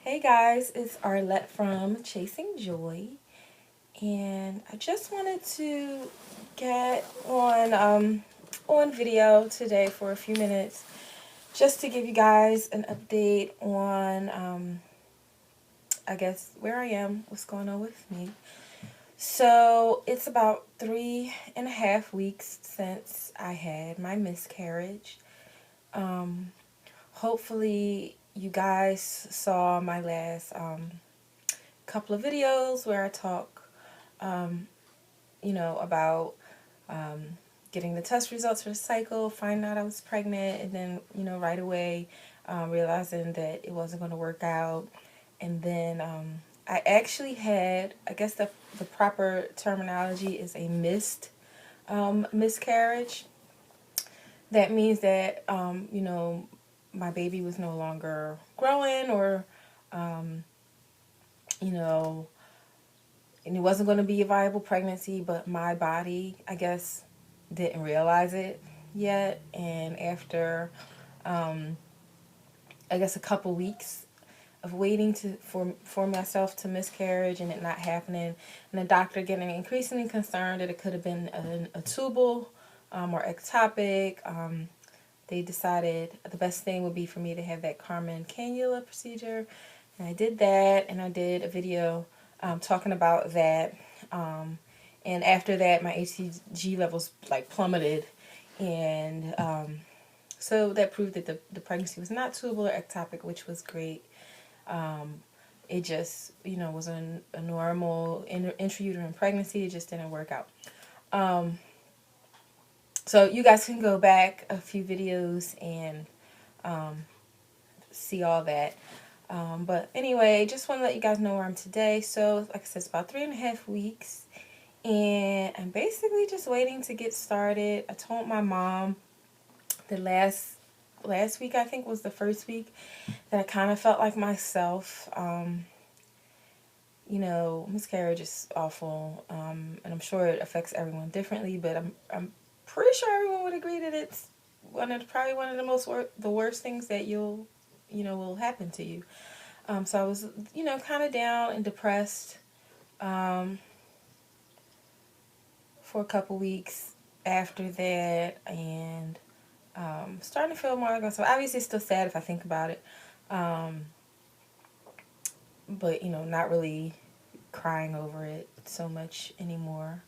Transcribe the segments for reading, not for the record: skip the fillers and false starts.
Hey guys, it's Arlette from Chasing Joy, and I just wanted to get on video today for a few minutes, just to give you guys an update on I guess where I am, what's going on with me. So it's about 3.5 weeks since I had my miscarriage. Um, Hopefully you guys saw my last couple of videos where I talk, um, about um, getting the test results for the cycle, finding out I was pregnant, and then, right away realizing that it wasn't going to work out. And then I actually had, I guess the proper terminology is a missed miscarriage. That means that, my baby was no longer growing or, um, you know, and it wasn't going to be a viable pregnancy, but my body, I guess, didn't realize it yet. And after, um, I guess, a couple weeks of waiting for myself to miscarriage and it not happening, and the doctor getting increasingly concerned that it could have been a tubal or ectopic, they decided the best thing would be for me to have that Carmen cannula procedure. And I did that, and I did a video talking about that. And after that, my HCG levels like plummeted. And so that proved that the pregnancy was not tubal or ectopic, which was great. It just, was a normal intrauterine pregnancy. It just didn't work out. So you guys can go back a few videos and see all that. But anyway, just want to let you guys know where I'm today. So, like I said, it's about 3.5 weeks. And I'm basically just waiting to get started. I told my mom the last week, I think was the first week, that I kind of felt like myself. Miscarriage is awful, and I'm sure it affects everyone differently. But I'm pretty sure everyone would agree that it's probably one of the worst things that will happen to you. So I was kind of down and depressed for a couple weeks after that, and starting to feel more like myself. Obviously, still sad if I think about it, but not really crying over it so much anymore.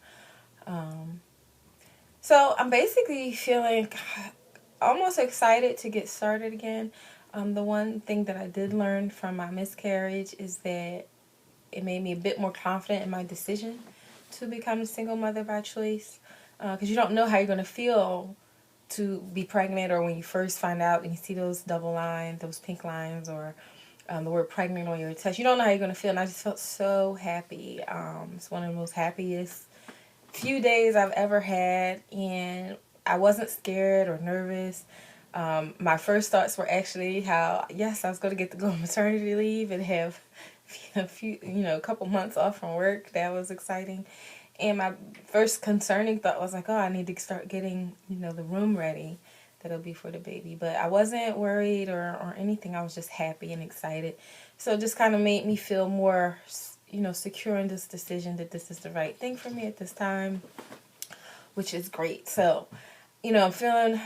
So I'm basically feeling almost excited to get started again. The one thing that I did learn from my miscarriage is that it made me a bit more confident in my decision to become a single mother by choice. Because you don't know how you're going to feel to be pregnant, or when you first find out and you see those double lines, those pink lines, or the word pregnant on your test. You don't know how you're going to feel. And I just felt so happy. It's one of the most happiest few days I've ever had. And I wasn't scared or nervous. My first thoughts were actually how, yes, I was going to get to go on maternity leave and have a couple months off from work. That was exciting. And my first concerning thought was like, oh, I need to start getting, the room ready that'll be for the baby. But I wasn't worried or anything. I was just happy and excited. So it just kind of made me feel more, secure in this decision that this is the right thing for me at this time, which is great. So, I'm feeling,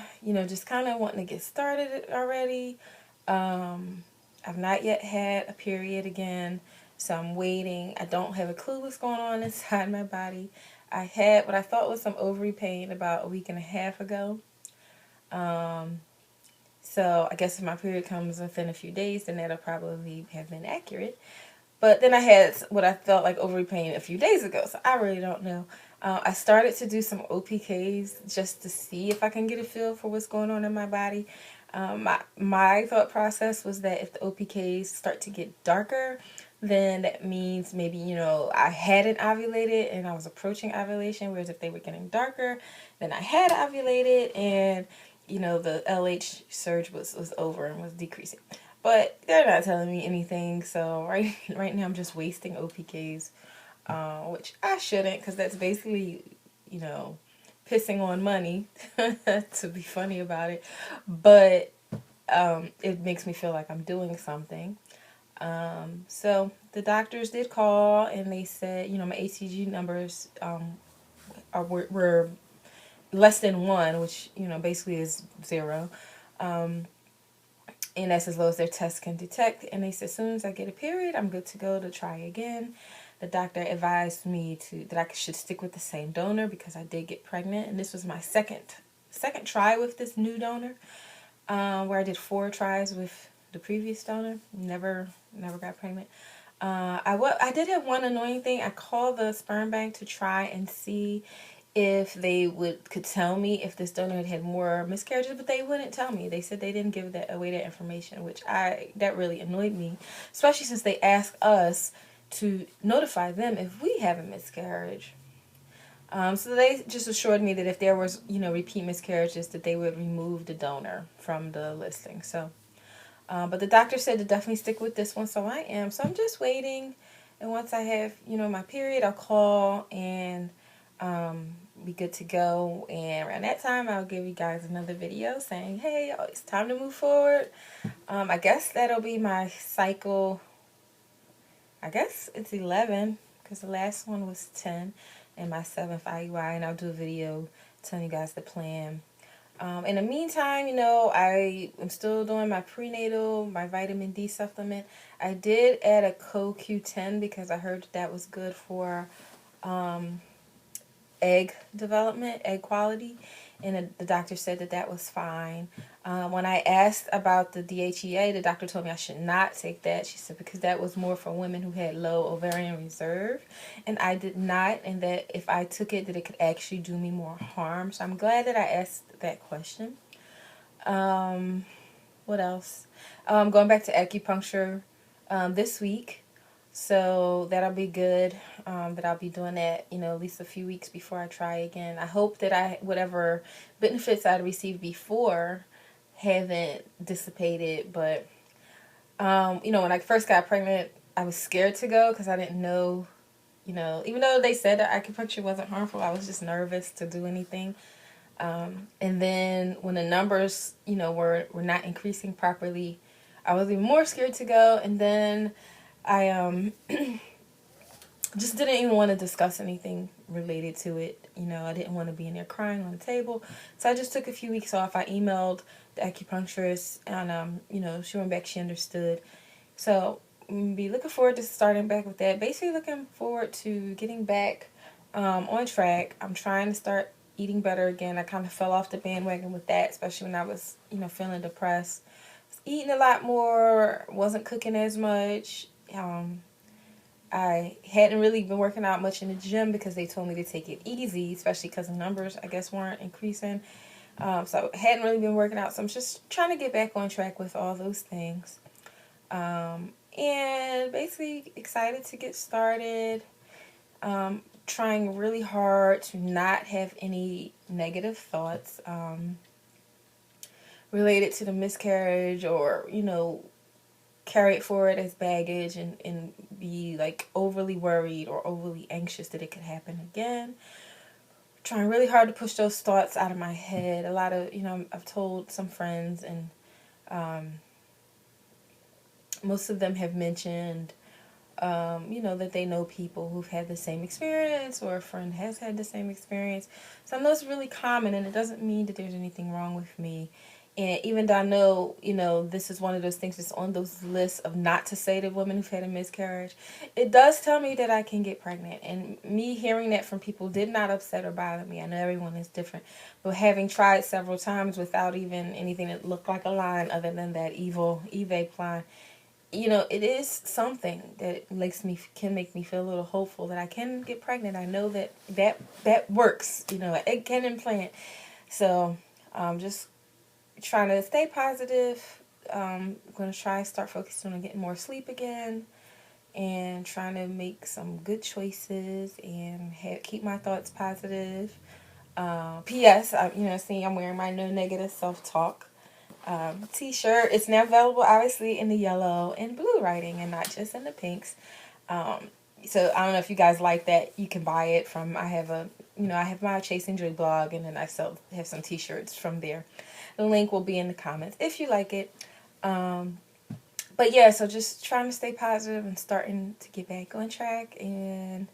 just kind of wanting to get started already. I've not yet had a period again, so I'm waiting. I don't have a clue what's going on inside my body. I had what I thought was some ovary pain about a week and a half ago. So I guess if my period comes within a few days, then that'll probably have been accurate. But then I had what I felt like ovary pain a few days ago, so I really don't know. I started to do some OPKs just to see if I can get a feel for what's going on in my body. My thought process was that if the OPKs start to get darker, then that means maybe, I hadn't ovulated and I was approaching ovulation, whereas if they were getting darker, then I had ovulated and, the LH surge was over and was decreasing. But they're not telling me anything, so right now I'm just wasting OPKs, which I shouldn't, because that's basically, pissing on money, to be funny about it. But it makes me feel like I'm doing something. So the doctors did call and they said, my HCG numbers were less than 1, which, basically is 0. And that's as low as their tests can detect. And they said, as soon as I get a period, I'm good to go to try again. The doctor advised me that I should stick with the same donor because I did get pregnant. And this was my second try with this new donor, where I did 4 tries with the previous donor. Never got pregnant. I did have one annoying thing. I called the sperm bank to try and see if they could tell me if this donor had more miscarriages, but they wouldn't tell me. They said they didn't give that information, which that really annoyed me, especially since they asked us to notify them if we have a miscarriage. So they just assured me that if there was, repeat miscarriages, that they would remove the donor from the listing. So, but the doctor said to definitely stick with this one, so I am. So I'm just waiting, and once I have, my period, I'll call and be good to go. And around that time, I'll give you guys another video saying, hey, it's time to move forward. I guess that'll be my cycle. I guess it's 11 because the last one was 10 and my 7th IUI, and I'll do a video telling you guys the plan. In the meantime, I am still doing my prenatal, my vitamin D supplement. I did add a CoQ10 because I heard that was good for egg development, egg quality, and the doctor said that was fine. When I asked about the DHEA, the doctor told me I should not take that. She said because that was more for women who had low ovarian reserve, and I did not, and that if I took it, that it could actually do me more harm. So I'm glad that I asked that question. What else? Going back to acupuncture this week. So that'll be good, that I'll be doing that, at least a few weeks before I try again. I hope that whatever benefits I received before haven't dissipated, but, when I first got pregnant, I was scared to go because I didn't know, even though they said that acupuncture wasn't harmful, I was just nervous to do anything. And then when the numbers, were not increasing properly, I was even more scared to go, and then I just didn't even want to discuss anything related to it. I didn't want to be in there crying on the table. So I just took a few weeks off. I emailed the acupuncturist and, she went back. She understood. So I'm be looking forward to starting back with that. Basically looking forward to getting back on track. I'm trying to start eating better again. I kind of fell off the bandwagon with that, especially when I was, feeling depressed. I was eating a lot more, wasn't cooking as much. I hadn't really been working out much in the gym because they told me to take it easy, especially because the numbers, I guess, weren't increasing. So I hadn't really been working out. So I'm just trying to get back on track with all those things. And basically excited to get started. Trying really hard to not have any negative thoughts related to the miscarriage or, carry it forward as baggage and be like overly worried or overly anxious that it could happen again. Trying really hard to push those thoughts out of my head. A lot of, I've told some friends and most of them have mentioned, that they know people who've had the same experience or a friend has had the same experience. So I know it's really common and it doesn't mean that there's anything wrong with me. And even though I know, this is one of those things that's on those lists of not to say to women who've had a miscarriage, it does tell me that I can get pregnant. And me hearing that from people did not upset or bother me. I know everyone is different. But having tried several times without even anything that looked like a line other than that evil evape line, it is something that can make me feel a little hopeful that I can get pregnant. I know that works. It can implant. So just trying to stay positive. I'm going to start focusing on getting more sleep again and trying to make some good choices and keep my thoughts positive. P.S. I'm wearing my no negative self-talk t-shirt. It's now available obviously in the yellow and blue writing and not just in the pinks. So I don't know if you guys like that. You can buy it from, I have my Chasing Joy blog, and then I have some t-shirts from there. The link will be in the comments if you like it. But yeah, so just trying to stay positive and starting to get back on track. And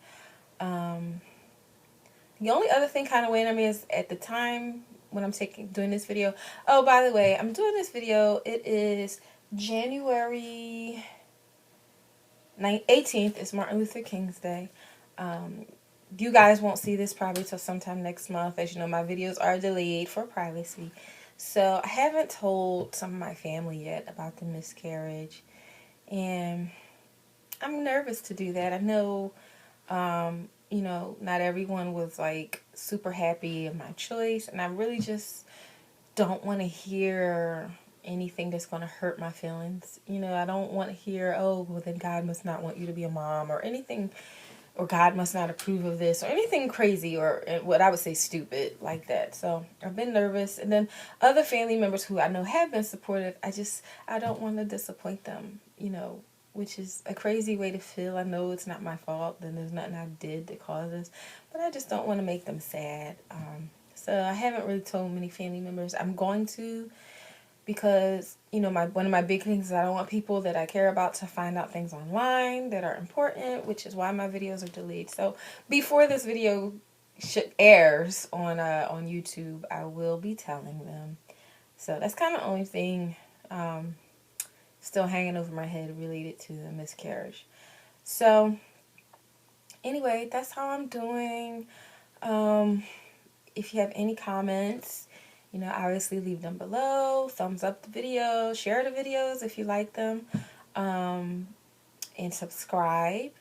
um, the only other thing kind of weighing on me is at the time when I'm doing this video. Oh, by the way, I'm doing this video. It is January 18th. It's Martin Luther King's Day. Um, you guys won't see this probably till sometime next month. As you know, my videos are delayed for privacy. So I haven't told some of my family yet about the miscarriage. And I'm nervous to do that. I know, you know, not everyone was like super happy in my choice. And I really just don't want to hear anything that's going to hurt my feelings. You know, I don't want to hear, oh, well, then God must not want you to be a mom or anything, or God must not approve of this or anything crazy or what I would say stupid like that. So I've been nervous. And then other family members who I know have been supportive, I don't want to disappoint them, you know, which is a crazy way to feel. I know it's not my fault. Then there's nothing I did that caused this, but I just don't want to make them sad. So I haven't really told many family members. I'm going to, because you know, one of my big things is I don't want people that I care about to find out things online that are important, which is why my videos are delayed. So before this video airs on YouTube, I will be telling them. So that's kind of the only thing still hanging over my head related to the miscarriage. So anyway, that's how I'm doing. If you have any comments, you know, obviously leave them below. Thumbs up the video. Share the videos if you like them. And subscribe.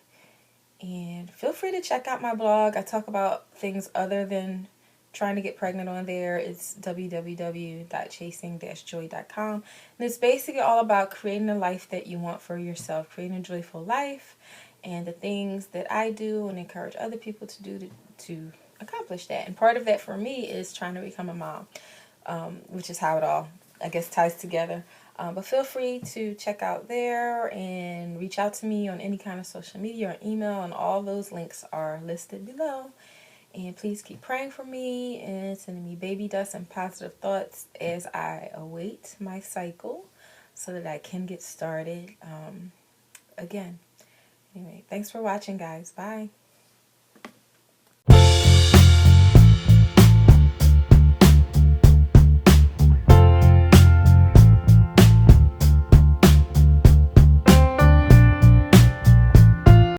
And feel free to check out my blog. I talk about things other than trying to get pregnant on there. It's www.chasing-joy.com. And it's basically all about creating a life that you want for yourself. Creating a joyful life. And the things that I do and encourage other people to do to accomplish that. And part of that for me is trying to become a mom, which is how it all, I guess, ties together. But feel free to check out there and reach out to me on any kind of social media or email, and all those links are listed below. And please keep praying for me and sending me baby dust and positive thoughts as I await my cycle so that I can get started again. Anyway, thanks for watching, guys. Bye.